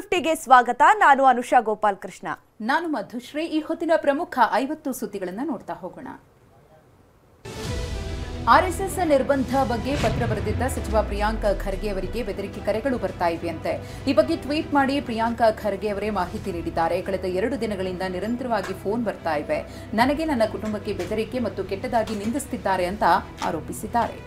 50ಗೆ ಸ್ವಾಗತ. ನಾನು ಅನುಷಾ ಗೋಪಾಲ್ ಕೃಷ್ಣ. ನಾನು ಮಧುಶ್ರೀ. ಈ ಹೊತ್ತಿನ ಪ್ರಮುಖ 50 ಸುದ್ದಿಗಳನ್ನು ನೋಡ್ತಾ ಹೋಗೋಣ. ಆರ್ಎಸ್ಎಸ್ ನಿರ್ಬಂಧ ಬಗ್ಗೆ ಪತ್ರ ಬರೆದಿದ್ದ ಸಚಿವ ಪ್ರಿಯಾಂಕ್ ಖರ್ಗೆ ಅವರಿಗೆ ಬೆದರಿಕೆ ಕರೆಗಳು ಬರ್ತಾ ಇವೆಯಂತೆ. ಈ ಬಗ್ಗೆ ಟ್ವೀಟ್ ಮಾಡಿ ಪ್ರಿಯಾಂಕ್ ಖರ್ಗೆ ಅವರೇ ಮಾಹಿತಿ ನೀಡಿದ್ದಾರೆ. ಕಳೆದ 2 ದಿನಗಳಿಂದ ನಿರಂತರವಾಗಿ ಫೋನ್ ಬರ್ತಾ ಇವೆ. ನನಗೆ ನನ್ನ ಕುಟುಂಬಕ್ಕೆ ಬೆದರಿಕೆ ಮತ್ತು ಕೆಟ್ಟದಾಗಿ ನಿಂದಿಸುತ್ತಿದ್ದಾರೆ ಅಂತ ಆರೋಪಿಸಿದ್ದಾರೆ.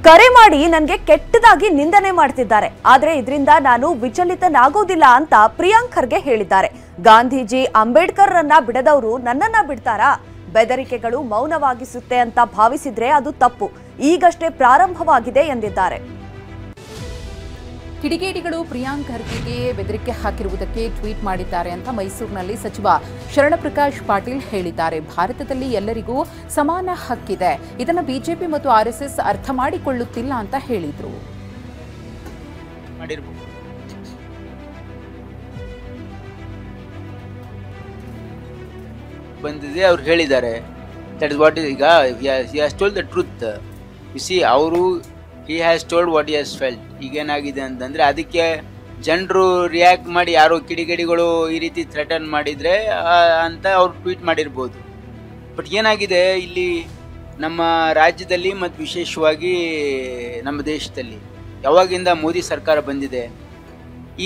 ಕರೆ ಮಾಡಿ ನನಗೆ ಕೆಟ್ಟದಾಗಿ ನಿಂದನೆ ಮಾಡ್ತಿದ್ದಾರೆ, ಆದ್ರೆ ಇದರಿಂದ ನಾನು ವಿಚಲಿತನಾಗೋದಿಲ್ಲ ಅಂತ ಪ್ರಿಯಾಂಕ್ ಖರ್ಗೆ ಹೇಳಿದ್ದಾರೆ. ಗಾಂಧೀಜಿ ಅಂಬೇಡ್ಕರ್ ರನ್ನ ಬಿಡದವರು ನನ್ನನ್ನ ಬಿಡ್ತಾರಾ? ಬೆದರಿಕೆಗಳು ಮೌನವಾಗಿಸುತ್ತೆ ಅಂತ ಭಾವಿಸಿದ್ರೆ ಅದು ತಪ್ಪು. ಈಗಷ್ಟೇ ಪ್ರಾರಂಭವಾಗಿದೆ ಎಂದಿದ್ದಾರೆ. ಕಿಡಿಗೇಡಿಗಳು ಪ್ರಿಯಾಂಕ್ ಖರ್ಗೆಗೆ ಬೆದರಿಕೆ ಹಾಕಿರುವುದಕ್ಕೆ ಟ್ವೀಟ್ ಮಾಡಿದ್ದಾರೆ ಅಂತ ಮೈಸೂರಿನಲ್ಲಿ ಸಚಿವ ಶರಣಪ್ರಕಾಶ್ ಪಾಟೀಲ್ ಹೇಳಿದ್ದಾರೆ. ಭಾರತದಲ್ಲಿ ಎಲ್ಲರಿಗೂ ಸಮಾನ ಹಕ್ಕಿದೆ, ಇದನ್ನು ಬಿಜೆಪಿ ಮತ್ತು ಆರ್ಎಸ್ಎಸ್ ಅರ್ಥ ಮಾಡಿಕೊಳ್ಳುತ್ತಿಲ್ಲ ಅಂತ ಹೇಳಿದ್ರು. ಬಂದಿದೆ ಅವ್ರು ಹೇಳಿದ್ದಾರೆ. ದಟ್ ಇಸ್ ವಾಟ್ ಈಗ he has told the truth. You see ಅವರು he has told what he has felt. ಈಗೇನಾಗಿದೆ ಅಂತಂದರೆ ಅದಕ್ಕೆ ಜನರು ರಿಯಾಕ್ಟ್ ಮಾಡಿ ಯಾರೋ ಕಿಡಿಗೇಡಿಗಳು ಈ ರೀತಿ ಥ್ರೆಟನ್ ಮಾಡಿದರೆ ಅಂತ ಅವ್ರು ಟ್ವೀಟ್ ಮಾಡಿರ್ಬೋದು. ಬಟ್ ಏನಾಗಿದೆ ಇಲ್ಲಿ ನಮ್ಮ ರಾಜ್ಯದಲ್ಲಿ ಮತ್ತು ವಿಶೇಷವಾಗಿ ನಮ್ಮ ದೇಶದಲ್ಲಿ ಯಾವಾಗಿಂದ ಮೋದಿ ಸರ್ಕಾರ ಬಂದಿದೆ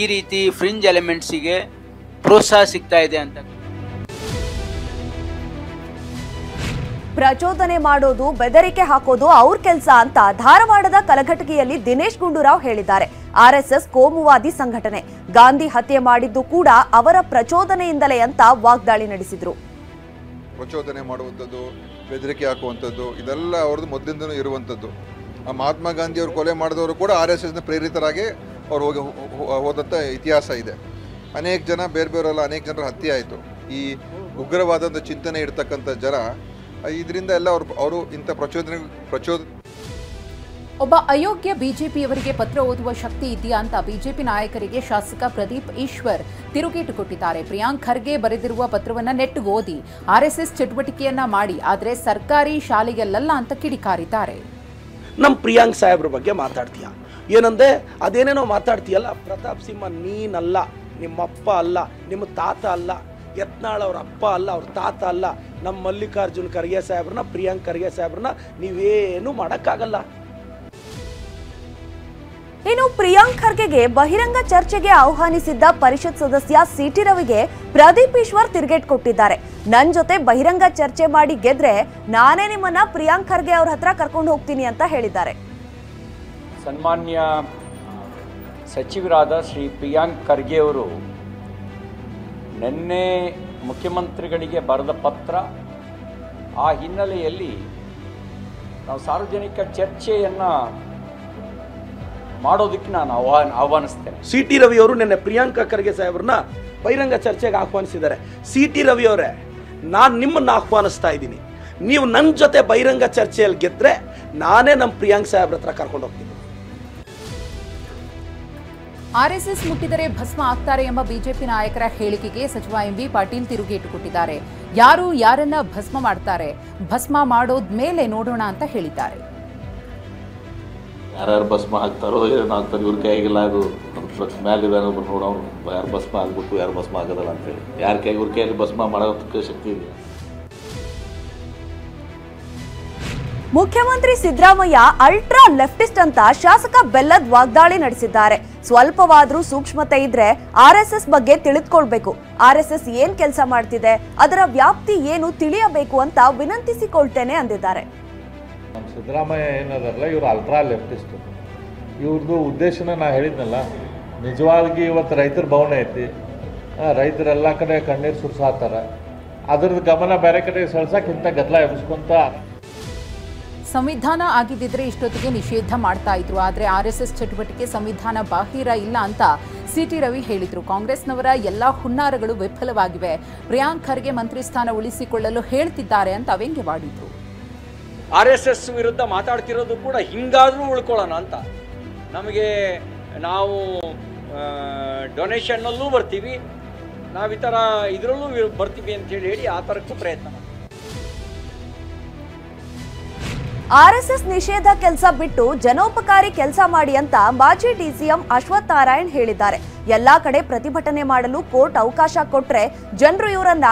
ಈ ರೀತಿ ಫ್ರಿಂಜ್ ಎಲಿಮೆಂಟ್ಸಿಗೆ ಪ್ರೋತ್ಸಾಹ ಸಿಗ್ತಾ ಇದೆ ಅಂತ. ಪ್ರಚೋದನೆ ಮಾಡೋದು, ಬೆದರಿಕೆ ಹಾಕೋದು ಅವ್ರ ಕೆಲಸ ಅಂತ ಧಾರವಾಡದ ಕಲಘಟಗಿಯಲ್ಲಿ ದಿನೇಶ್ ಗುಂಡೂರಾವ್ ಹೇಳಿದ್ದಾರೆ. ಆರ್ಎಸ್ಎಸ್ ಕೋಮುವಾದಿ ಸಂಘಟನೆ, ಗಾಂಧಿ ಹತ್ಯೆ ಮಾಡಿದ್ದು ಕೂಡ ಅವರ ಪ್ರಚೋದನೆಯಿಂದಲೇ ಅಂತ ವಾಗ್ದಾಳಿ ನಡೆಸಿದ್ರು. ಪ್ರಚೋದನೆ ಮಾಡುವಂಥದ್ದು, ಬೆದರಿಕೆ ಹಾಕುವಂಥದ್ದು ಇದೆಲ್ಲ ಅವ್ರದ್ದು ಮೊದಲಿಂದನೂ ಇರುವಂಥದ್ದು. ಮಹಾತ್ಮ ಗಾಂಧಿ ಅವರು ಕೊಲೆ ಮಾಡಿದವರು ಕೂಡ RSSನ ಪ್ರೇರಿತರಾಗಿ ಅವ್ರು ಹೋದಂಥ ಇತಿಹಾಸ ಇದೆ. ಅನೇಕ ಜನ ಬೇರೆಯವರೆಲ್ಲ ಅನೇಕ ಜನರ ಹತ್ಯೆ ಆಯಿತು. ಈ ಉಗ್ರವಾದಂಥ ಚಿಂತನೆ ಇರ್ತಕ್ಕಂಥ ಜನ ಇದರಿಂದ ಎಲ್ಲ ಅವರು ಇಂಥ ಒಬ್ಬ ಅಯೋಗ್ಯ ಬಿಜೆಪಿಯವರಿಗೆ ಪತ್ರ ಓದುವ ಶಕ್ತಿ ಇದೆಯಾ ಅಂತ ಬಿಜೆಪಿ ನಾಯಕರಿಗೆ ಶಾಸಕ ಪ್ರದೀಪ್ ಈಶ್ವರ್ ತಿರುಗೇಟು ಕೊಟ್ಟಿದ್ದಾರೆ. ಪ್ರಿಯಾಂಕ್ ಖರ್ಗೆ ಬರೆದಿರುವ ಪತ್ರವನ್ನ ನೆಟ್ಟಿಗೆ ಓದಿ ಆರ್ಎಸ್ಎಸ್ ಚಟುವಟಿಕೆಯನ್ನ ಮಾಡಿ, ಆದರೆ ಸರ್ಕಾರಿ ಶಾಲೆಯಲ್ಲ ಅಂತ ಕಿಡಿಕಾರಿದ್ದಾರೆ. ನಮ್ಮ ಪ್ರಿಯಾಂಕ್ ಸಾಹೇಬ್ರ ಬಗ್ಗೆ ಮಾತಾಡ್ತೀಯ ಏನಂದ್ರೆ ಅದೇನೇನೋ ಮಾತಾಡ್ತೀಯಲ್ಲ. ಪ್ರತಾಪ್ ಸಿಂಹ ನೀನಲ್ಲ, ನಿಮ್ಮಪ್ಪ ಅಲ್ಲ, ನಿಮ್ಮ ತಾತ ಅಲ್ಲ, ಯತ್ನಾಳ್ ಅವ್ರ ಅಪ್ಪ ಅಲ್ಲ, ಅವ್ರ ತಾತ ಅಲ್ಲ. ನಮ್ಮ ಮಲ್ಲಿಕಾರ್ಜುನ್ ಖರ್ಗೆ ಸಾಹೇಬ್ರನ್ನ, ಪ್ರಿಯಾಂಕ್ ಖರ್ಗೆ ಸಾಹೇಬ್ರನ್ನ ನೀವೇನು ಮಾಡೋಕ್ಕಾಗಲ್ಲ. ಇನ್ನು ಪ್ರಿಯಾಂಕ್ ಖರ್ಗೆಗೆ ಬಹಿರಂಗ ಚರ್ಚೆಗೆ ಆಹ್ವಾನಿಸಿದ್ದ ಪರಿಷತ್ ಸದಸ್ಯ ಸಿಟಿ ರವಿಗೆ ಪ್ರದೀಪ್ ಈಶ್ವರ್ ತಿರುಗೇಟ್ ಕೊಟ್ಟಿದ್ದಾರೆ. ನನ್ ಜೊತೆ ಬಹಿರಂಗ ಚರ್ಚೆ ಮಾಡಿ ಗೆದ್ರೆ ನಾನೇ ನಿಮ್ಮನ್ನ ಪ್ರಿಯಾಂಕ್ ಖರ್ಗೆ ಅವ್ರ ಹತ್ರ ಕರ್ಕೊಂಡು ಹೋಗ್ತೀನಿ ಅಂತ ಹೇಳಿದ್ದಾರೆ. ಸನ್ಮಾನ್ಯ ಸಚಿವರಾದ ಶ್ರೀ ಪ್ರಿಯಾಂಕ್ ಖರ್ಗೆ ಅವರು ನಿನ್ನೆ ಮುಖ್ಯಮಂತ್ರಿಗಳಿಗೆ ಬರೆದ ಪತ್ರ, ಆ ಹಿನ್ನೆಲೆಯಲ್ಲಿ ನಾವು ಸಾರ್ವಜನಿಕ ಚರ್ಚೆಯನ್ನು ಮಾಡೋದಕ್ಕೆ ನಾನು ಆಹ್ವಾನಿಸ್ತೇನೆ. ಸಿಟಿ ರವಿ ಅವರು ನಿನ್ನೆ ಪ್ರಿಯಾಂಕ ಖರ್ಗೆ ಸಾಹೇಬ್ರನ್ನ ಬಹಿರಂಗ ಚರ್ಚೆಗೆ ಆಹ್ವಾನಿಸಿದ್ದಾರೆ. ಸಿಟಿ ರವಿ ಅವರೇ, ನಾನು ನಿಮ್ಮನ್ನು ಆಹ್ವಾನಿಸ್ತಾ ಇದ್ದೀನಿ. ನೀವು ನನ್ನ ಜೊತೆ ಬಹಿರಂಗ ಚರ್ಚೆಯಲ್ಲಿ ಗೆದ್ರೆ ನಾನೇ ನಮ್ಮ ಪ್ರಿಯಾಂಕ್ ಸಾಹೇಬ್ರ ಹತ್ರ ಕರ್ಕೊಂಡು ಹೋಗ್ತೀನಿ. ಆರ್ಎಸ್ಎಸ್ ಮುಟ್ಟಿದರೆ ಭಸ್ಮ ಆಗ್ತಾರೆ ಎಂಬ ಬಿಜೆಪಿ ನಾಯಕರ ಹೇಳಿಕೆಗೆ ಸಚಿವ ಎಂಬಿ ಪಾಟೀಲ್ ತಿರುಗೇಟು ಕೊಟ್ಟಿದ್ದಾರೆ. ಯಾರು ಯಾರನ್ನ ಭಸ್ಮ ಮಾಡ್ತಾರೆ, ಭಸ್ಮ ಮಾಡೋದ್ಮೇಲೆ ನೋಡೋಣ ಅಂತ ಹೇಳಿದ್ದಾರೆ. ಯಾರ್ಯಾರು ಭಸ್ಮ ಹಾಕ್ತಾರೋ ಏನಾಗ್ತಾರೆ ಇವ್ರ ಕೈಗಿಲ್ಲ, ಅದು ಮೇಲೆ ನೋಡೋರು ಯಾರು ಭಸ್ಮ ಆಗ್ಬೇಕು ಯಾರು ಭಸ್ಮ ಆಗೋದಲ್ಲ ಅಂತೇಳಿ. ಯಾರ ಕೈಗೆ ಇವ್ರ ಕೈಯಲ್ಲಿ ಭಸ್ಮ ಮಾಡೋದಕ್ಕೆ ಶಕ್ತಿ ಇದೆ. ಮುಖ್ಯಮಂತ್ರಿ ಸಿದ್ದರಾಮಯ್ಯ ಅಲ್ಟ್ರಾ ಲೆಫ್ಟಿಸ್ಟ್ ಅಂತ ಶಾಸಕ ಬೆಲ್ಲದ್ ವಾಗ್ದಾಳಿ ನಡೆಸಿದ್ದಾರೆ. ಸ್ವಲ್ಪವಾದ್ರೂ ಸೂಕ್ಷ್ಮತೆ ಇದ್ರೆ ಆರ್ಎಸ್ಎಸ್ ಬಗ್ಗೆ ತಿಳಿದುಕೊಳ್ಬೇಕು. ಆರ್ಎಸ್ಎಸ್ ಏನ್ ಕೆಲಸ ಮಾಡ್ತಿದೆ, ಅದರ ವ್ಯಾಪ್ತಿ ಏನು ತಿಳಿಯಬೇಕು ಅಂತ ವಿನಂತಿಸಿಕೊಳ್ತೇನೆ ಅಂದಿದ್ದಾರೆ. ಸಿದ್ದರಾಮಯ್ಯ ಏನದಾರಲ್ಲ, ಇವರು ಅಲ್ಟ್ರಾ ಲೆಫ್ಟಿಸ್ಟ್. ಇವ್ರದ್ದು ಉದ್ದೇಶನ ನಾ ಹೇಳಿದ್ನಲ್ಲ, ನಿಜವಾಗಿ ಇವತ್ತು ರೈತರ ಭವನ ಐತಿ, ರೈತರೆಲ್ಲ ಕಡೆ ಕಣ್ಣೀರು ಸುರಿಸಾತಾರ. ಅದ್ರದ್ದು ಗಮನ ಬೇರೆ ಕಡೆ ಸೆಳ್ಸಕ್ಕೆ ಇಂಥ ಗದ್ದಲ ಎಬ್ಸ್ಕೊಂತ. ಸಂವಿಧಾನ ಆಗಿದ್ದಿದ್ರೆ ಇಷ್ಟೊತ್ತಿಗೆ ನಿಷೇಧ ಮಾಡ್ತಾ ಇದ್ರು, ಆದರೆ ಆರ್ಎಸ್ಎಸ್ ಚಟುವಟಿಕೆ ಸಂವಿಧಾನ ಬಾಹಿರ ಇಲ್ಲ ಅಂತ ಸಿಟಿ ರವಿ ಹೇಳಿದ್ರು. ಕಾಂಗ್ರೆಸ್ನವರ ಎಲ್ಲಾ ಹುನ್ನಾರಗಳು ವಿಫಲವಾಗಿವೆ. ಪ್ರಿಯಾಂಕ್ ಖರ್ಗೆ ಮಂತ್ರಿ ಸ್ಥಾನ ಉಳಿಸಿಕೊಳ್ಳಲು ಹೇಳ್ತಿದ್ದಾರೆ ಅಂತ ವ್ಯಂಗ್ಯವಾಡಿದ್ರು. RSS ವಿರುದ್ಧ ಮಾತಾಡ್ತಿರೋದು ಕೂಡ ಹಿಂಗಾದ್ರೂ ಉಳ್ಕೊಳ್ಳೋಣ ಅಂತ. ನಮಗೆ ನಾವು ಡೊನೇಷನ್ನಲ್ಲೂ ಬರ್ತೀವಿ, ನಾವು ಈ ಥರ ಇದರಲ್ಲೂ ಬರ್ತೀವಿ ಅಂತೇಳಿ ಆ ಥರಕ್ಕೂ ಪ್ರಯತ್ನ ಮಾಡ್ತೀವಿ. ಆರ್ಎಸ್ಎಸ್ ನಿಷೇಧ ಕೆಲಸ ಬಿಟ್ಟು ಜನೋಪಕಾರಿ ಕೆಲಸ ಮಾಡಿ ಅಂತ ಮಾಜಿ ಡಿಸಿಎಂ ಅಶ್ವಥ್ ನಾರಾಯಣ್ ಹೇಳಿದ್ದಾರೆ. ಎಲ್ಲಾ ಕಡೆ ಪ್ರತಿಭಟನೆ ಮಾಡಲು ಕೋರ್ಟ್ ಅವಕಾಶ ಕೊಟ್ರೆ ಜನರು ಇವರನ್ನ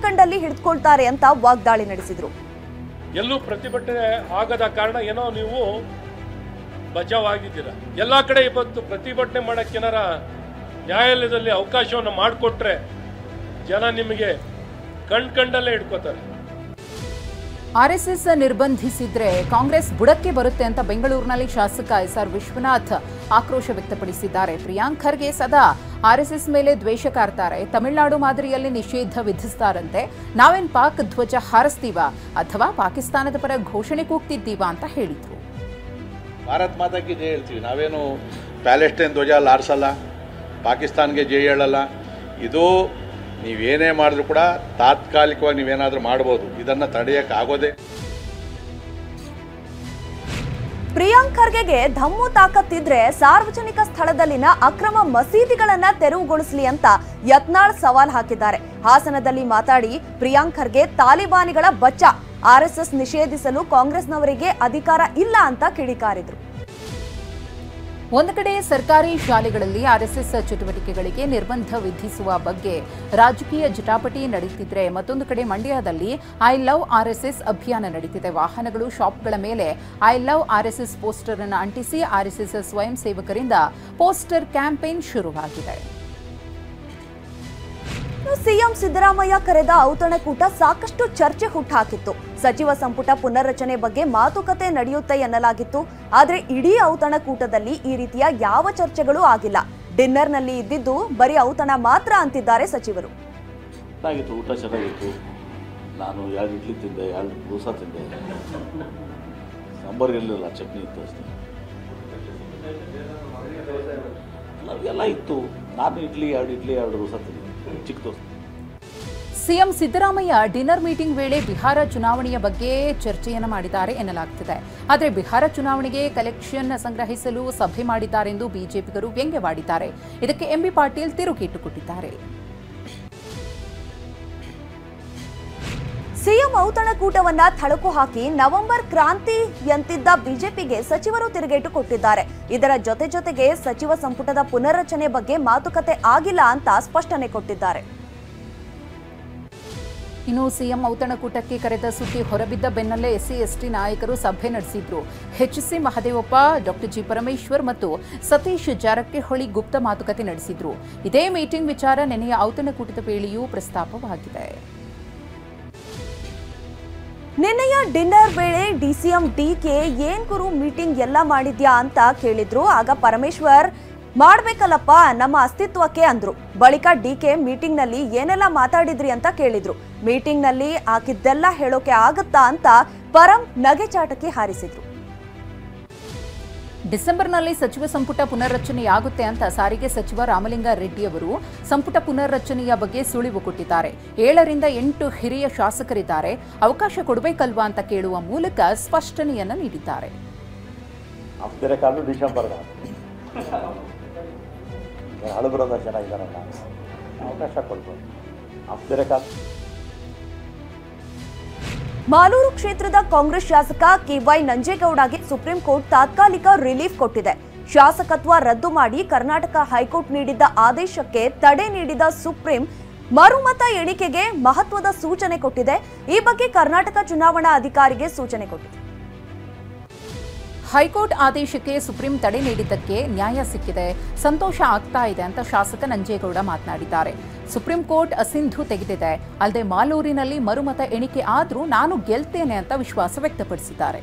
ಕಂಡಲ್ಲಿ ಹಿಡಿದುಕೊಳ್ತಾರೆ ಅಂತ ವಾಗ್ದಾಳಿ ನಡೆಸಿದ್ರು. ಎಲ್ಲೂ ಪ್ರತಿಭಟನೆ ಆಗದ ಕಾರಣ ಏನೋ ನೀವು ಬಚಾವ್ ಆಗಿದ್ದೀರಾ. ಎಲ್ಲಾ ಕಡೆ ಇವತ್ತು ಪ್ರತಿಭಟನೆ ಮಾಡಕ್ಕೆ ಏನಾರ ನ್ಯಾಯಾಲಯದಲ್ಲಿ ಅವಕಾಶವನ್ನು ಮಾಡಿಕೊಟ್ರೆ ಜನ ನಿಮಗೆ ಕಂಡಲ್ಲೇ ಹಿಡ್ಕೋತಾರೆ. ಆರ್ಎಸ್ಎಸ್ ನಿರ್ಬಂಧಿಸಿದ್ರೆ ಕಾಂಗ್ರೆಸ್ ಬುಡಕ್ಕೆ ಬರುತ್ತೆ ಅಂತ ಬೆಂಗಳೂರಿನಲ್ಲಿ ಶಾಸಕ ಎಸ್ಆರ್ ವಿಶ್ವನಾಥ್ ಆಕ್ರೋಶ ವ್ಯಕ್ತಪಡಿಸಿದ್ದಾರೆ. ಪ್ರಿಯಾಂಕ್ ಖರ್ಗೆ ಸದಾ ಆರ್ಎಸ್ಎಸ್ ಮೇಲೆ ದ್ವೇಷ ಕಾರ್ತಾರೆ. ತಮಿಳುನಾಡು ಮಾದರಿಯಲ್ಲಿ ನಿಷೇಧ ವಿಧಿಸ್ತಾರಂತೆ. ನಾವೇನ್ ಪಾಕ್ ಧ್ವಜ ಹಾರಿಸ್ತೀವ ಅಥವಾ ಪಾಕಿಸ್ತಾನದ ಪರ ಘೋಷಣೆ ಕೂಗ್ತಿದ್ದೀವ ಅಂತ ಹೇಳಿದ್ರು. ಭಾರತ್ ಮಾತಾಕ್ಕೆ ಜೈ ಹೇಳ್ತೀವಿ, ನಾವೇನು ಪ್ಯಾಲೆಸ್ಟೈನ್ ಧ್ವಜ ಹಾರಿಸಲ್ಲ, ಪಾಕಿಸ್ತಾನ್ಗೆ ಜೈ ಹೇಳಲ್ಲ. ಇದು ನೀವೇನೇ ಮಾಡಿದ್ರು ಕೂಡ ತಾತ್ಕಾಲಿಕವಾಗಿ ನೀವೇನಾದರೂ ಮಾಡ್ಬೋದು, ಇದನ್ನು ತಡೆಯೋಕ್ಕಾಗೋದೇ. ಪ್ರಿಯಾಂಕ್ ಖರ್ಗೆಗೆ ಧಮ್ಮು ತಾಕತ್ತಿದ್ರೆ ಸಾರ್ವಜನಿಕ ಸ್ಥಳದಲ್ಲಿನ ಅಕ್ರಮ ಮಸೀದಿಗಳನ್ನ ತೆರವುಗೊಳಿಸಲಿ ಅಂತ ಯತ್ನಾಳ್ ಸವಾಲ್ ಹಾಕಿದ್ದಾರೆ. ಹಾಸನದಲ್ಲಿ ಮಾತಾಡಿ ಪ್ರಿಯಾಂಕ್ ಖರ್ಗೆ ತಾಲಿಬಾನಿಗಳ ಬಚ್ಚ, ಆರ್ಎಸ್ಎಸ್ ನಿಷೇಧಿಸಲು ಕಾಂಗ್ರೆಸ್ನವರಿಗೆ ಅಧಿಕಾರ ಇಲ್ಲ ಅಂತ ಕಿಡಿಕಾರಿದ್ರು. ಒಂದು ಕಡೆ ಸರ್ಕಾರಿ ಶಾಲೆಗಳಲ್ಲಿ ಆರ್ಎಸ್ಎಸ್ ಚಟುವಟಿಕೆಗಳಿಗೆ ನಿರ್ಬಂಧ ವಿಧಿಸುವ ಬಗ್ಗೆ ರಾಜಕೀಯ ಜಟಾಪಟಿ ನಡೆಯುತ್ತಿದ್ರೆ, ಮತ್ತೊಂದು ಕಡೆ ಮಂಡ್ಯದಲ್ಲಿ ಐ ಲವ್ ಆರ್ಎಸ್ಎಸ್ ಅಭಿಯಾನ ನಡೀತಿದೆ. ವಾಹನಗಳು, ಶಾಪ್ಗಳ ಮೇಲೆ ಐ ಲವ್ ಆರ್ಎಸ್ಎಸ್ ಪೋಸ್ಟರ್ ಅನ್ನು ಅಂಟಿಸಿ ಆರ್ಎಸ್ಎಸ್ ಸ್ವಯಂ ಸೇವಕರಿಂದ ಪೋಸ್ಟರ್ ಕ್ಯಾಂಪೇನ್ ಶುರುವಾಗಿದೆ. ಸಿಎಂ ಸಿದ್ದರಾಮಯ್ಯ ಕರೆದ ಔತಣಕೂಟ ಸಾಕಷ್ಟು ಚರ್ಚೆ ಹುಟ್ಟುಹಾಕಿತ್ತು. ಸಚಿವ ಸಂಪುಟ ಪುನರ್ರಚನೆ ಬಗ್ಗೆ ಮಾತುಕತೆ ನಡೆಯುತ್ತೆ ಎನ್ನಲಾಗಿತ್ತು. ಆದರೆ ಇಡೀ ಔತಣಕೂಟದಲ್ಲಿ ಈ ರೀತಿಯ ಯಾವ ಚರ್ಚೆಗಳೂ ಆಗಿಲ್ಲ. ಡಿನ್ನರ್ನಲ್ಲಿ ಇದ್ದಿದ್ದು ಬರೀ ಔತಣ ಮಾತ್ರ ಅಂತಿದ್ದಾರೆ ಸಚಿವರು. ಊಟ ಚೆನ್ನಾಗಿತ್ತು. ನಾನು 2 ಇಡ್ಲಿ ತಿಂದೆ, 2 ದೋಸೆ ತಿಂದೆ. ಸಾಂಬಾರು ಇರಲಿಲ್ಲ, ಚಟ್ನಿ ಇತ್ತು ಅಷ್ಟೇ. ಎಲ್ಲ ಇತ್ತು. ನಾನು 2 ಇಡ್ಲಿ 2 ದೋಸೆ ತಿಂದೆ, ಚಿಕ್ಕ dosa. CM Siddaramaiah dinner meeting ವೇಳೆ ಬಿಹಾರ ಚುನಾವಣೆಯ ಬಗ್ಗೆ ಚರ್ಚೆಯನ್ನು ಮಾಡಿದ್ದಾರೆ ಎನ್ನಲಾಗುತ್ತಿದೆ. ಆದರೆ ಬಿಹಾರ ಚುನಾವಣೆಗೆ ಕಲೆಕ್ಷನ್ ಸಂಗ್ರಹಿಸಲು ಸಭೆ ಮಾಡಿದ್ದಾರೆಂದು ಬಿಜೆಪಿಗರು ವ್ಯಂಗ್ಯವಾಡಿದ್ದಾರೆ. ಇದಕ್ಕೆ ಎಂಬಿ ಪಾಟೀಲ್ ತಿರುಗೇಟು ಕೊಟ್ಟಿದ್ದಾರೆ. ಸಿಎಂ ಔತಣಕೂಟವನ್ನ ಥಳಕು ಹಾಕಿ ನವೆಂಬರ್ ಕ್ರಾಂತಿ ಎಂತಿದ್ದ ಬಿಜೆಪಿಗೆ ಸಚಿವರು ತಿರುಗೇಟು ಕೊಟ್ಟಿದ್ದಾರೆ. ಇದರ ಜೊತೆಗೆ ಸಚಿವ ಸಂಪುಟದ ಪುನರ್ರಚನೆ ಬಗ್ಗೆ ಮಾತುಕತೆ ಆಗಿಲ್ಲ ಅಂತ ಸ್ಪಷ್ಟನೆ ಕೊಟ್ಟಿದ್ದಾರೆ. ಇನ್ನು ಸಿಎಂ ಔತಣಕೂಟಕ್ಕೆ ಕರೆದ ಸುದ್ದಿ ಹೊರಬಿದ್ದ ಬೆನ್ನಲ್ಲೇ ಎಸ್ಸಿ ಎಸ್ಟಿ ನಾಯಕರು ಸಭೆ ನಡೆಸಿದ್ರು. ಎಚ್ಸಿ ಮಹದೇವಪ್ಪ, ಡಾಕ್ಟರ್ ಜಿ ಪರಮೇಶ್ವರ್ ಮತ್ತು ಸತೀಶ್ ಜಾರಕಿಹೊಳಿ ಗುಪ್ತ ಮಾತುಕತೆ ನಡೆಸಿದ್ರು. ಇದೇ ಮೀಟಿಂಗ್ ವಿಚಾರ ನೆನೆಯ ಔತಣಕೂಟದ ವೇಳೆಯೂ ಪ್ರಸ್ತಾಪವಾಗಿದೆ. ನಿನ್ನೆಯ ಡಿನ್ನರ್ ವೇಳೆ ಡಿಸಿಎಂ ಡಿಕೆ ಏನ್ ಗುರು ಮೀಟಿಂಗ್ ಎಲ್ಲ ಮಾಡಿದ್ಯಾ ಅಂತ ಕೇಳಿದ್ರು. ಆಗ ಪರಮೇಶ್ವರ್ ಮಾಡ್ಬೇಕಲ್ಲಪ್ಪ ನಮ್ಮ ಅಸ್ತಿತ್ವಕ್ಕೆ ಅಂದ್ರು. ಬಳಿಕ ಡಿಕೆ ಮೀಟಿಂಗ್ ನಲ್ಲಿ ಏನೆಲ್ಲ ಮಾತಾಡಿದ್ರಿ ಅಂತ ಕೇಳಿದ್ರು. ಮೀಟಿಂಗ್ ನಲ್ಲಿ ಹಾಕಿದ್ದೆಲ್ಲ ಹೇಳೋಕೆ ಆಗುತ್ತಾ ಅಂತ ಪರಂ ನಗೆಚಾಟಕಿ ಹಾರಿಸಿದ್ರು. ಡಿಸೆಂಬರ್ನಲ್ಲಿ ಸಚಿವ ಸಂಪುಟ ಪುನರ್ರಚನೆಯಾಗುತ್ತೆ ಅಂತ ಸಾರಿಗೆ ಸಚಿವ ರಾಮಲಿಂಗ ರೆಡ್ಡಿ ಅವರು ಸಂಪುಟ ಪುನರ್ರಚನೆಯ ಬಗ್ಗೆ ಸುಳಿವು ಕೊಟ್ಟಿದ್ದಾರೆ. 7 ರಿಂದ 8 ಹಿರಿಯ ಶಾಸಕರಿದ್ದಾರೆ, ಅವಕಾಶ ಕೊಡಬೇಕಲ್ವಾ ಅಂತ ಕೇಳುವ ಮೂಲಕ ಸ್ಪಷ್ಟನೆಯನ್ನ ನೀಡಿದ್ದಾರೆ. ಮಾಲೂರು ಕ್ಷೇತ್ರದ ಕಾಂಗ್ರೆಸ್ ಶಾಸಕ ಕೆವೈ ನಂಜೇಗೌಡಗೆ ಸುಪ್ರೀಂ ಕೋರ್ಟ್ ತಾತ್ಕಾಲಿಕ ರಿಲೀಫ್ ಕೊಟ್ಟಿದೆ. ಶಾಸಕತ್ವ ರದ್ದು ಮಾಡಿ ಕರ್ನಾಟಕ ಹೈಕೋರ್ಟ್ ನೀಡಿದ್ದ ಆದೇಶಕ್ಕೆ ತಡೆ ನೀಡಿದ ಸುಪ್ರೀಂ ಮರುಮತ ಎಣಿಕೆಗೆ ಮಹತ್ವದ ಸೂಚನೆ ಕೊಟ್ಟಿದೆ. ಈ ಬಗ್ಗೆ ಕರ್ನಾಟಕ ಚುನಾವಣಾ ಅಧಿಕಾರಿಗೆ ಸೂಚನೆ ಕೊಟ್ಟಿದೆ. ಹೈಕೋರ್ಟ್ ಆದೇಶಕ್ಕೆ ಸುಪ್ರೀಂ ತಡೆ ನೀಡಿದ್ದಕ್ಕೆ ನ್ಯಾಯ ಸಿಕ್ಕಿದೆ, ಸಂತೋಷ ಆಗ್ತಾ ಇದೆ ಅಂತ ಶಾಸಕ ನಂಜೇಗೌಡ ಮಾತನಾಡಿದ್ದಾರೆ. ಸುಪ್ರೀಂ ಕೋರ್ಟ್ ಅಸಿಂಧು ತೆಗೆದಿದೆ, ಅಲ್ಲದೆ ಮಾಲೂರಿನಲ್ಲಿ ಮರುಮತ ಎಣಿಕೆ ಆದ್ರೂ ನಾನು ಗೆಲ್ತೇನೆ ಅಂತ ವಿಶ್ವಾಸ ವ್ಯಕ್ತಪಡಿಸಿದ್ದಾರೆ.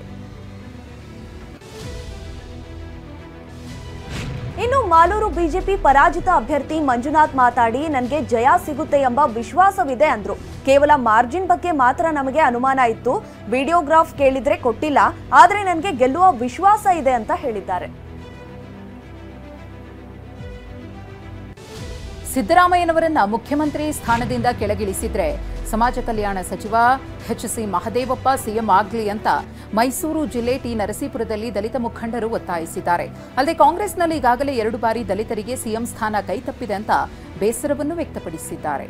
ಇನ್ನು ಮಾಲೂರು ಬಿಜೆಪಿ ಪರಾಜಿತ ಅಭ್ಯರ್ಥಿ ಮಂಜುನಾಥ್ ಮಾತಾಡಿ ನನಗೆ ಜಯ ಸಿಗುತ್ತೆ ಎಂಬ ವಿಶ್ವಾಸವಿದೆ ಅಂದ್ರು. ಕೇವಲ ಮಾರ್ಜಿನ್ ಬಗ್ಗೆ ಮಾತ್ರ ನಮಗೆ ಅನುಮಾನ ಇತ್ತು, ವಿಡಿಯೋಗ್ರಾಫ್ ಕೇಳಿದ್ರೆ ಕೊಟ್ಟಿಲ್ಲ, ಆದ್ರೆ ನನಗೆ ಗೆಲ್ಲುವ ವಿಶ್ವಾಸ ಇದೆ ಅಂತ ಹೇಳಿದ್ದಾರೆ. ಸಿದ್ದರಾಮಯ್ಯನವರನ್ನ ಮುಖ್ಯಮಂತ್ರಿ ಸ್ಥಾನದಿಂದ ಕೆಳಗಿಳಿಸಿದ್ರೆ ಸಮಾಜ ಕಲ್ಯಾಣ ಸಚಿವ ಎಚ್ಸಿ ಮಹದೇವಪ್ಪ ಸಿಎಂ ಆಗಲಿ ಅಂತ ಮೈಸೂರು ಜಿಲ್ಲೆ ಟಿ ನರಸೀಪುರದಲ್ಲಿ ದಲಿತ ಮುಖಂಡರು ಒತ್ತಾಯಿಸಿದ್ದಾರೆ. ಅಲ್ಲದೆ ಕಾಂಗ್ರೆಸ್ನಲ್ಲಿ ಈಗಾಗಲೇ 2 ಬಾರಿ ದಲಿತರಿಗೆ ಸಿಎಂ ಸ್ಥಾನ ಕೈತಪ್ಪಿದೆ ಅಂತ ಬೇಸರವನ್ನು ವ್ಯಕ್ತಪಡಿಸಿದ್ದಾರೆ.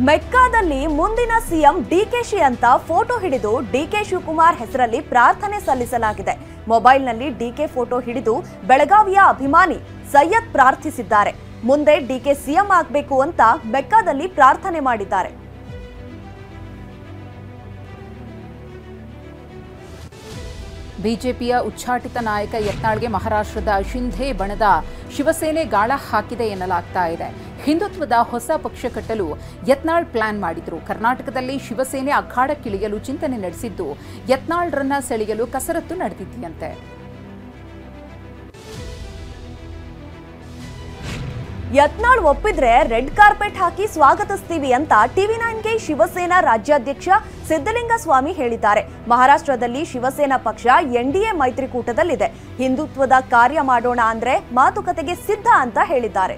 ಮೆಕ್ಕಾದಲ್ಲಿ ಮುಂದಿನ ಸಿಎಂ ಡಿಕೆಶಿ ಅಂತ ಫೋಟೋ ಹಿಡಿದು ಡಿಕೆ ಶಿವಕುಮಾರ್ ಹೆಸರಲ್ಲಿ ಪ್ರಾರ್ಥನೆ ಸಲ್ಲಿಸಲಾಗಿದೆ. ಮೊಬೈಲ್ನಲ್ಲಿ ಡಿಕೆ ಫೋಟೋ ಹಿಡಿದು ಬೆಳಗಾವಿಯ ಅಭಿಮಾನಿ ಸೈಯದ್ ಪ್ರಾರ್ಥಿಸಿದ್ದಾರೆ. ಮುಂದೆ ಡಿಕೆ ಸಿಎಂ ಆಗಬೇಕು ಅಂತ ಮೆಕ್ಕಾದಲ್ಲಿ ಪ್ರಾರ್ಥನೆ ಮಾಡಿದ್ದಾರೆ. ಬಿಜೆಪಿಯ ಉಚ್ಚಾಟಿತ ನಾಯಕ ಯತ್ನಾಳ್ಗೆ ಮಹಾರಾಷ್ಟ್ರದ ಶಿಂಧೆ ಬಣದ ಶಿವಸೇನೆ ಗಾಳ ಹಾಕಿದೆ ಎನ್ನಲಾಗ್ತಾ ಇದೆ. ಹಿಂದುತ್ವದ ಹೊಸ ಪಕ್ಷ ಕಟ್ಟಲು ಯತ್ನಾಳ್ ಪ್ಲಾನ್ ಮಾಡಿದ್ರು. ಕರ್ನಾಟಕದಲ್ಲಿ ಶಿವಸೇನೆ ಅಖಾಡಕ್ಕಿಳಿಯಲು ಚಿಂತನೆ ನಡೆಸಿದ್ದು ಯತ್ನಾಳ್ರನ್ನ ಸೆಳೆಯಲು ಕಸರತ್ತು ನಡೆದಿದೆಯಂತೆ. ಯತ್ನಾಳ್ ಒಪ್ಪಿದ್ರೆ ರೆಡ್ ಕಾರ್ಪೆಟ್ ಹಾಕಿ ಸ್ವಾಗತಿಸ್ತೀವಿ ಅಂತ ಟಿವಿ9ಗೆ ಶಿವಸೇನಾ ರಾಜ್ಯಾಧ್ಯಕ್ಷ ಸಿದ್ದಲಿಂಗಸ್ವಾಮಿ ಹೇಳಿದ್ದಾರೆ. ಮಹಾರಾಷ್ಟ್ರದಲ್ಲಿ ಶಿವಸೇನಾ ಪಕ್ಷ ಎನ್ಡಿಎ ಮೈತ್ರಿಕೂಟದಲ್ಲಿದೆ. ಹಿಂದುತ್ವದ ಕಾರ್ಯ ಮಾಡೋಣ ಅಂದ್ರೆ ಮಾತುಕತೆಗೆ ಸಿದ್ಧ ಅಂತ ಹೇಳಿದ್ದಾರೆ.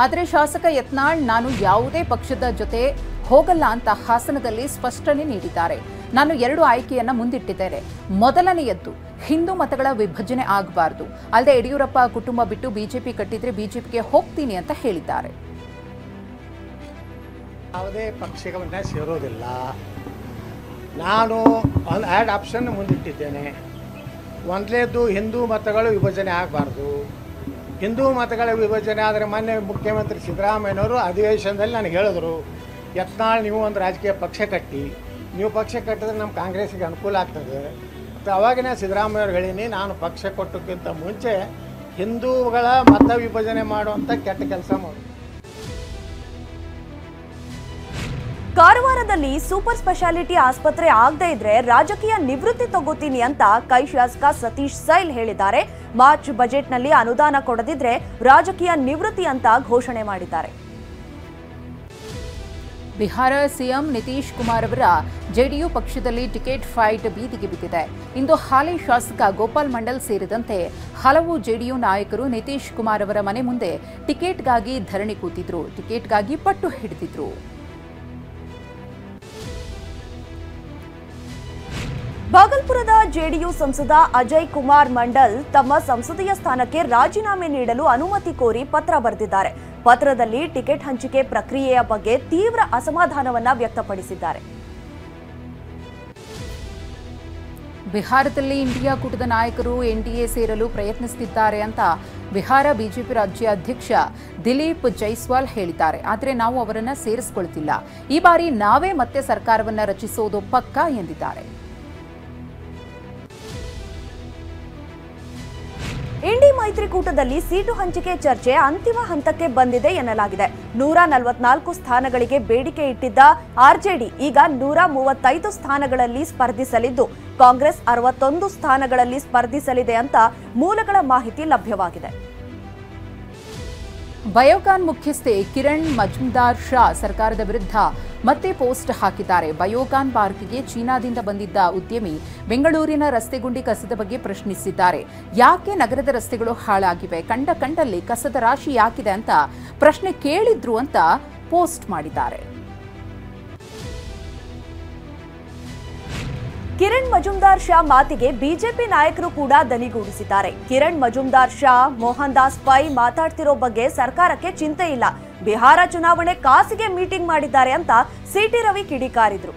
ಆದರೆ ಶಾಸಕ ಯತ್ನಾಳ್ ನಾನು ಯಾವುದೇ ಪಕ್ಷದ ಜೊತೆ ಹೋಗಲ್ಲ ಅಂತ ಹಾಸನದಲ್ಲಿ ಸ್ಪಷ್ಟನೆ ನೀಡಿದ್ದಾರೆ. ನಾನು 2 ಆಯ್ಕೆಯನ್ನ ಮುಂದಿಟ್ಟಿದ್ದೇನೆ. ಮೊದಲನೆಯದ್ದು ಹಿಂದೂ ಮತಗಳ ವಿಭಜನೆ ಆಗಬಾರದು. ಅಲ್ಲದೆ ಯಡಿಯೂರಪ್ಪ ಕುಟುಂಬ ಬಿಟ್ಟು ಬಿಜೆಪಿ ಕಟ್ಟಿದ್ರೆ ಬಿಜೆಪಿಗೆ ಹೋಗ್ತೀನಿ ಅಂತ ಹೇಳಿದ್ದಾರೆ. ಯಾವುದೇ ಪಕ್ಷವನ್ನ ಸೇರೋದಿಲ್ಲ. ನಾನು ಆ್ಯಡ್ ಆಪ್ಷನ್ ಮುಂದಿಟ್ಟಿದ್ದೇನೆ. ಒಂದನೇದ್ದು ಹಿಂದೂ ಮತಗಳು ವಿಭಜನೆ ಆಗಬಾರ್ದು. ಹಿಂದೂ ಮತಗಳ ವಿಭಜನೆ ಆದರೆ ಮಾನ್ಯ ಮುಖ್ಯಮಂತ್ರಿ ಸಿದ್ದರಾಮಯ್ಯನವರು ಅಧಿವೇಶನದಲ್ಲಿ ನನಗೆ ಹೇಳಿದ್ರು, ಯತ್ನಾಳ್ ನೀವು ಒಂದು ರಾಜಕೀಯ ಪಕ್ಷ ಕಟ್ಟಿ, ನೀವು ಪಕ್ಷ ಕಟ್ಟಿದ್ರೆ ನಮ್ಮ ಕಾಂಗ್ರೆಸ್ಸಿಗೆ ಅನುಕೂಲ ಆಗ್ತದೆ. ಮತ್ತು ಅವಾಗಿನ ಸಿದ್ದರಾಮಯ್ಯವ್ರು ಹೇಳೀನಿ, ನಾನು ಪಕ್ಷ ಕೊಟ್ಟಕ್ಕಿಂತ ಮುಂಚೆ ಹಿಂದೂಗಳ ಮತ ವಿಭಜನೆ ಮಾಡುವಂಥ ಕೆಟ್ಟ ಕೆಲಸ ಮಾಡಿ. ಕಾರವಾರದಲ್ಲಿ ಸೂಪರ್ ಸ್ಪೆಷಾಲಿಟಿ ಆಸ್ಪತ್ರೆ ಆಗದೇ ಇದ್ರೆ ರಾಜಕೀಯ ನಿವೃತ್ತಿ ತಗೋತೀನಿ ಅಂತ ಕೈ ಶಾಸಕ ಸತೀಶ್ ಸೈಲ್ ಹೇಳಿದ್ದಾರೆ. ಮಾರ್ಚ್ ಬಜೆಟ್ನಲ್ಲಿ ಅನುದಾನ ಕೊಡದಿದ್ರೆ ರಾಜಕೀಯ ನಿವೃತ್ತಿ ಅಂತ ಘೋಷಣೆ ಮಾಡಿದ್ದಾರೆ. ಬಿಹಾರ ಸಿಎಂ ನಿತೀಶ್ ಕುಮಾರ್ ಅವರ ಜೆಡಿಯು ಪಕ್ಷದಲ್ಲಿ ಟಿಕೆಟ್ ಫೈಟ್ ಬೀದಿಗೆ ಬಿದ್ದಿದೆ. ಇಂದು ಹಾಲಿ ಶಾಸಕ ಗೋಪಾಲ್ ಮಂಡಲ್ ಸೇರಿದಂತೆ ಹಲವು ಜೆಡಿಯು ನಾಯಕರು ನಿತೀಶ್ ಕುಮಾರ್ ಅವರ ಮನೆ ಮುಂದೆ ಟಿಕೆಟ್ಗಾಗಿ ಧರಣಿ ಕೂತಿದ್ರು. ಟಿಕೆಟ್ಗಾಗಿ ಪಟ್ಟು ಹಿಡಿದಿದ್ರು. ಭಾಗಲ್ಪುರದ ಜೆಡಿಯು ಸಂಸದ ಅಜಯ್ ಕುಮಾರ್ ಮಂಡಲ್ ತಮ್ಮ ಸಂಸದೀಯ ಸ್ಥಾನಕ್ಕೆ ರಾಜೀನಾಮೆ ನೀಡಲು ಅನುಮತಿ ಕೋರಿ ಪತ್ರ ಬರೆದಿದ್ದಾರೆ. ಪತ್ರದಲ್ಲಿ ಟಿಕೆಟ್ ಹಂಚಿಕೆ ಪ್ರಕ್ರಿಯೆಯ ಬಗ್ಗೆ ತೀವ್ರ ಅಸಮಾಧಾನವನ್ನ ವ್ಯಕ್ತಪಡಿಸಿದ್ದಾರೆ. ಬಿಹಾರದಲ್ಲಿ ಇಂಡಿಯಾ ಕೂಟದ ನಾಯಕರು ಎನ್ಡಿಎ ಸೇರಲು ಪ್ರಯತ್ನಿಸುತ್ತಿದ್ದಾರೆ ಅಂತ ಬಿಹಾರ ಬಿಜೆಪಿ ರಾಜ್ಯ ಅಧ್ಯಕ್ಷ ದಿಲೀಪ್ ಜೈಸ್ವಾಲ್ ಹೇಳಿದ್ದಾರೆ. ಆದರೆ ನಾವು ಅವರನ್ನ ಸೇರಿಸಿಕೊಳ್ತಿಲ್ಲ. ಈ ಬಾರಿ ನಾವೇ ಮತ್ತೆ ಸರ್ಕಾರವನ್ನ ರಚಿಸೋದು ಪಕ್ಕಾ ಎಂದಿದ್ದಾರೆ. ಇಂಡಿ ಮೈತ್ರಿಕೂಟದಲ್ಲಿ ಸೀಟು ಹಂಚಿಕೆ ಚರ್ಚೆ ಅಂತಿಮ ಹಂತಕ್ಕೆ ಬಂದಿದೆ ಎನ್ನಲಾಗಿದೆ. 144 ಸ್ಥಾನಗಳಿಗೆ ಬೇಡಿಕೆ ಇಟ್ಟಿದ್ದ ಆರ್ಜೆಡಿ ಈಗ 135 ಸ್ಥಾನಗಳಲ್ಲಿ ಸ್ಪರ್ಧಿಸಲಿದ್ದು, ಕಾಂಗ್ರೆಸ್ 61 ಸ್ಥಾನಗಳಲ್ಲಿ ಸ್ಪರ್ಧಿಸಲಿದೆ ಅಂತ ಮೂಲಗಳ ಮಾಹಿತಿ ಲಭ್ಯವಾಗಿದೆ. ಬಯೋಕಾನ್ ಮುಖ್ಯಸ್ಥೆ ಕಿರಣ್ ಮಜುಮ್ದಾರ್ ಶಾ ಸರ್ಕಾರದ ವಿರುದ್ಧ ಮತ್ತೆ ಪೋಸ್ಟ್ ಹಾಕಿದ್ದಾರೆ. ಬಯೋಕಾನ್ ಪಾರ್ಕ್ಗೆ ಚೀನಾದಿಂದ ಬಂದಿದ್ದ ಉದ್ಯಮಿ ಬೆಂಗಳೂರಿನ ರಸ್ತೆ ಗುಂಡಿ ಕಸದ ಬಗ್ಗೆ ಪ್ರಶ್ನಿಸಿದ್ದಾರೆ. ಯಾಕೆ ನಗರದ ರಸ್ತೆಗಳು ಹಾಳಾಗಿವೆ, ಕಂಡಲ್ಲಿ ಕಸದ ರಾಶಿ ಯಾಕಿದೆ ಅಂತ ಪ್ರಶ್ನೆ ಕೇಳಿದ್ರು ಅಂತ ಪೋಸ್ಟ್ ಮಾಡಿದ್ದಾರೆ. ಕಿರಣ್ ಮಜುಮ್ದಾರ್ ಶಾ ಮಾತಿಗೆ ಬಿಜೆಪಿ ನಾಯಕರು ಕೂಡ ದನಿಗೂಡಿಸಿದ್ದಾರೆ. ಕಿರಣ್ ಮಜುಮ್ದಾರ್ ಶಾ ಮೋಹನ್ ದಾಸ್ ಪೈ ಮಾತಾಡ್ತಿರೋ ಬಗ್ಗೆ ಸರ್ಕಾರಕ್ಕೆ ಚಿಂತೆ ಇಲ್ಲ, ಬಿಹಾರ ಚುನಾವಣೆ ಕಾಸಿಗೆ ಮೀಟಿಂಗ್ ಮಾಡಿದ್ದಾರೆ ಅಂತ ಸಿಟಿ ರವಿ ಕಿಡಿಕಾರಿದ್ರು.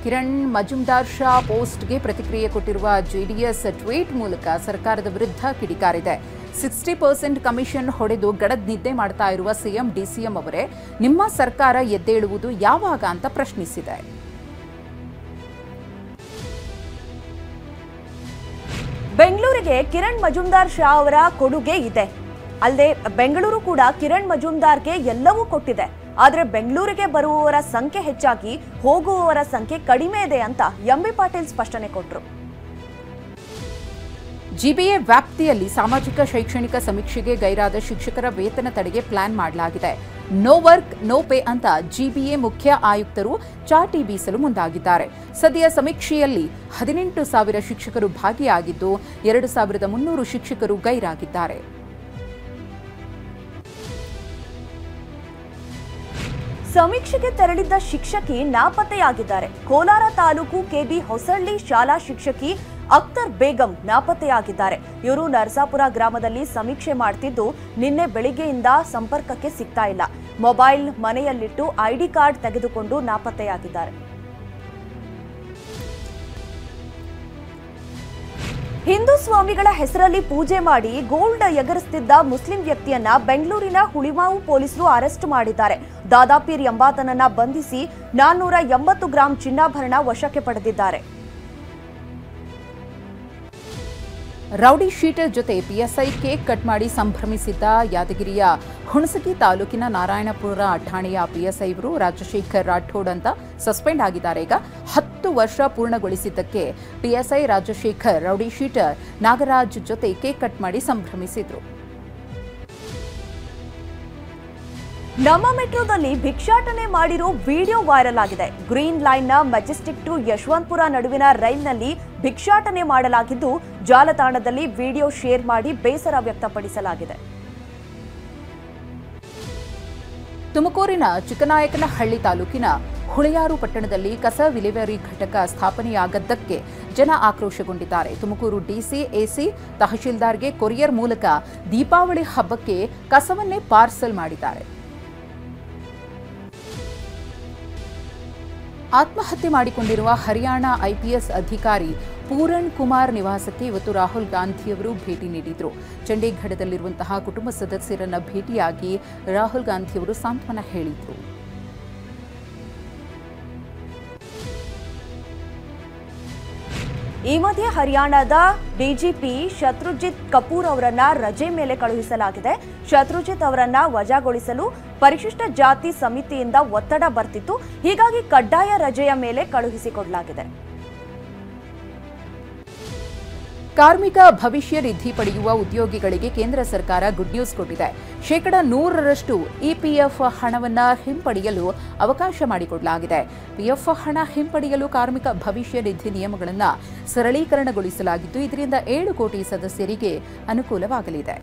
ಕಿರಣ್ ಮಜುಮ್ದಾರ್ ಶಾ ಪೋಸ್ಟ್ಗೆ ಪ್ರತಿಕ್ರಿಯೆ ಕೊಟ್ಟಿರುವ ಜೆಡಿಎಸ್ ಟ್ವೀಟ್ ಮೂಲಕ ಸರ್ಕಾರದ ವಿರುದ್ಧ ಕಿಡಿಕಾರಿದೆ. 60% ಕಮಿಷನ್ ಹೊಡೆದು ಗಡದ್ ನಿದ್ದೆ ಮಾಡ್ತಾ ಇರುವ ಸಿಎಂ ಡಿಸಿಎಂ ಅವರೇ, ನಿಮ್ಮ ಸರ್ಕಾರ ಎದ್ದೇಳುವುದು ಯಾವಾಗ ಅಂತ ಪ್ರಶ್ನಿಸಿದೆ. ಬೆಂಗಳೂರಿಗೆ ಕಿರಣ್ ಮಜುಮ್ದಾರ್ ಶಾ ಅವರ ಕೊಡುಗೆ ಇದೆ. ಅಲ್ಲದೆ ಬೆಂಗಳೂರು ಕೂಡ ಕಿರಣ್ ಮಜುಮ್ದಾರ್ಗೆ ಎಲ್ಲವೂ ಕೊಟ್ಟಿದೆ. ಆದರೆ ಬೆಂಗಳೂರಿಗೆ ಬರುವವರ ಸಂಖ್ಯೆ ಹೆಚ್ಚಾಗಿ ಹೋಗುವವರ ಸಂಖ್ಯೆ ಕಡಿಮೆ ಇದೆ ಅಂತ ಎಂಬಿ ಪಾಟೀಲ್ ಸ್ಪಷ್ಟನೆ ಕೊಟ್ಟರು. ಜಿಬಿಎ ವ್ಯಾಪ್ತಿಯಲ್ಲಿ ಸಾಮಾಜಿಕ ಶೈಕ್ಷಣಿಕ ಸಮೀಕ್ಷೆಗೆ ಗೈರಾದ ಶಿಕ್ಷಕರ ವೇತನ ತಡೆಗೆ ಪ್ಲಾನ್ ಮಾಡಲಾಗಿದೆ. ನೋ ವರ್ಕ್ ನೋ ಪೇ ಅಂತ ಜಿಬಿಎ ಮುಖ್ಯ ಆಯುಕ್ತರು ಚಾಟಿ ಬೀಸಲು ಮುಂದಾಗಿದ್ದಾರೆ. ಸದ್ಯ ಸಮೀಕ್ಷೆಯಲ್ಲಿ 18,000 ಶಿಕ್ಷಕರು ಭಾಗಿಯಾಗಿದ್ದು 2,300 ಶಿಕ್ಷಕರು ಗೈರಾಗಿದ್ದಾರೆ. ಸಮೀಕ್ಷೆಗೆ ತೆರಳಿದ್ದ ಶಿಕ್ಷಕಿ ನಾಪತ್ತೆಯಾಗಿದ್ದಾರೆ. ಕೋಲಾರ ತಾಲೂಕು ಕೆಬಿ ಹೊಸಳ್ಳಿ ಶಾಲಾ ಶಿಕ್ಷಕಿ ಅಖ್ತರ್ ಬೇಗಂ ನಾಪತ್ತೆಯಾಗಿದ್ದಾರೆ. ಇವರು ನರಸಾಪುರ ಗ್ರಾಮದಲ್ಲಿ ಸಮೀಕ್ಷೆ ಮಾಡ್ತಿದ್ದು ನಿನ್ನೆ ಬೆಳಿಗ್ಗೆಯಿಂದ ಸಂಪರ್ಕಕ್ಕೆ ಸಿಗ್ತಾ ಇಲ್ಲ. ಮೊಬೈಲ್ ಮನೆಯಲ್ಲಿಟ್ಟು ಐಡಿ ಕಾರ್ಡ್ ತೆಗೆದುಕೊಂಡು ನಾಪತ್ತೆಯಾಗಿದ್ದಾರೆ. ಹಿಂದೂ ಸ್ವಾಮಿಗಳ ಹೆಸರಲ್ಲಿ ಪೂಜೆ ಮಾಡಿ ಗೋಲ್ಡ್ ಎಗರಿಸುತ್ತಿದ್ದ ಮುಸ್ಲಿಂ ವ್ಯಕ್ತಿಯನ್ನ ಬೆಂಗಳೂರಿನ ಹುಳಿಮಾವು ಪೊಲೀಸರು ಅರೆಸ್ಟ್ ಮಾಡಿದ್ದಾರೆ. ದಾದಾಪೀರ್ ಎಂಬಾತನನ್ನ ಬಂಧಿಸಿ 480 ಗ್ರಾಂ ಚಿನ್ನಾಭರಣ ವಶಕ್ಕೆ ಪಡೆದಿದ್ದಾರೆ. ರೌಡಿ ಶೀಟರ್ ಜೊತೆ ಪಿಎಸ್ಐ ಕೇಕ್ ಕಟ್ ಮಾಡಿ ಸಂಭ್ರಮಿಸಿದ್ದ ಯಾದಗಿರಿಯ ಹುಣಸಗಿ ತಾಲೂಕಿನ ನಾರಾಯಣಪುರ ಠಾಣೆಯ ಪಿಎಸ್ಐ ಇವರು ರಾಜಶೇಖರ್ ರಾಠೋಡ್ ಅಂತ ಸಸ್ಪೆಂಡ್ ಆಗಿದ್ದಾರೆ. ಈಗ 10 ವರ್ಷ ಪೂರ್ಣಗೊಳಿಸಿದ್ದಕ್ಕೆ PSI Rajashekar rowdy sheeter Nagaraj ಜೊತೆ ಕೇಕ್ ಕಟ್ ಮಾಡಿ ಸಂಭ್ರಮಿಸಿದ್ರು. ನಮ್ಮ ಮೆಟ್ರೋದಲ್ಲಿ ಭಿಕ್ಷಾಟನೆ ಮಾಡಿರೋ ವಿಡಿಯೋ ವೈರಲ್ ಆಗಿದೆ. ಗ್ರೀನ್ ಲೈನ್ನ ಮೆಜೆಸ್ಟಿಕ್ ಟು ಯಶವಂತಪುರ ನಡುವಿನ ರೈಲ್ನಲ್ಲಿ ಭಿಕ್ಷಾಟನೆ ಮಾಡಲಾಗಿದ್ದು ಜಾಲತಾಣದಲ್ಲಿ ವಿಡಿಯೋ ಶೇರ್ ಮಾಡಿ ಬೇಸರ ವ್ಯಕ್ತಪಡಿಸಲಾಗಿದೆ. ತುಮಕೂರಿನ ಚಿಕ್ಕನಾಯಕನಹಳ್ಳಿ ತಾಲೂಕಿನ ಹುಳಿಯಾರು ಪಟ್ಟಣದಲ್ಲಿ ಕಸ ವಿಲೇವಾರಿ ಘಟಕ ಸ್ಥಾಪನೆಯಾಗದ್ದಕ್ಕೆ ಜನ ಆಕ್ರೋಶಗೊಂಡಿದ್ದಾರೆ. ತುಮಕೂರು ಡಿಸಿ, ಎಸಿ, ತಹಶೀಲ್ದಾರ್ಗೆ ಕೊರಿಯರ್ ಮೂಲಕ ದೀಪಾವಳಿ ಹಬ್ಬಕ್ಕೆ ಕಸವನ್ನೇ ಪಾರ್ಸಲ್ ಮಾಡಿದ್ದಾರೆ. ಆತ್ಮಹತ್ಯೆ ಮಾಡಿಕೊಂಡಿರುವ ಹರಿಯಾಣ ಐಪಿಎಸ್ ಅಧಿಕಾರಿ ಪೂರಣ್ ಕುಮಾರ್ ನಿವಾಸಕ್ಕೆ ಇವತ್ತು ರಾಹುಲ್ ಗಾಂಧಿಯವರು ಭೇಟಿ ನೀಡಿದರು. ಚಂಡೀಗಢದಲ್ಲಿರುವಂತಹ ಕುಟುಂಬ ಸದಸ್ಯರನ್ನ ಭೇಟಿಯಾಗಿ ರಾಹುಲ್ ಗಾಂಧಿಯವರು ಸಾಂತ್ವನ ಹೇಳಿದರು. ಈ ಮಧ್ಯೆ ಹರಿಯಾಣದ ಡಿಜಿಪಿ ಶತ್ರುಜಿತ್ ಕಪೂರ್ ಅವರನ್ನ ರಜೆ ಮೇಲೆ ಕಳುಹಿಸಲಾಗಿದೆ. ಶತ್ರುಜಿತ್ ಅವರನ್ನ ವಜಾಗೊಳಿಸಲು ಪರಿಶಿಷ್ಟ ಜಾತಿ ಸಮಿತಿಯಿಂದ ಒತ್ತಡ ಬರ್ತಿತ್ತು. ಹೀಗಾಗಿ ಕಡ್ಡಾಯ ರಜೆಯ ಮೇಲೆ ಕಳುಹಿಸಿಕೊಡಲಾಗಿದೆ. ಕಾರ್ಮಿಕ ಭವಿಷ್ಯ ನಿಧಿ ಪಡೆಯುವ ಉದ್ಯೋಗಿಗಳಿಗೆ ಕೇಂದ್ರ ಸರ್ಕಾರ ಗುಡ್ ನ್ಯೂಸ್ ಕೊಟ್ಟಿದೆ. 100% ಇಪಿಎಫ್ ಹಣವನ್ನು ಹಿಂಪಡೆಯಲು ಅವಕಾಶ ಮಾಡಿಕೊಡಲಾಗಿದೆ. ಪಿಎಫ್ ಹಣ ಹಿಂಪಡೆಯಲು ಕಾರ್ಮಿಕ ಭವಿಷ್ಯ ನಿಧಿ ನಿಯಮಗಳನ್ನು ಸರಳೀಕರಣಗೊಳಿಸಲಾಗಿದ್ದು ಇದರಿಂದ 7 ಕೋಟಿ ಸದಸ್ಯರಿಗೆ ಅನುಕೂಲವಾಗಲಿದೆ.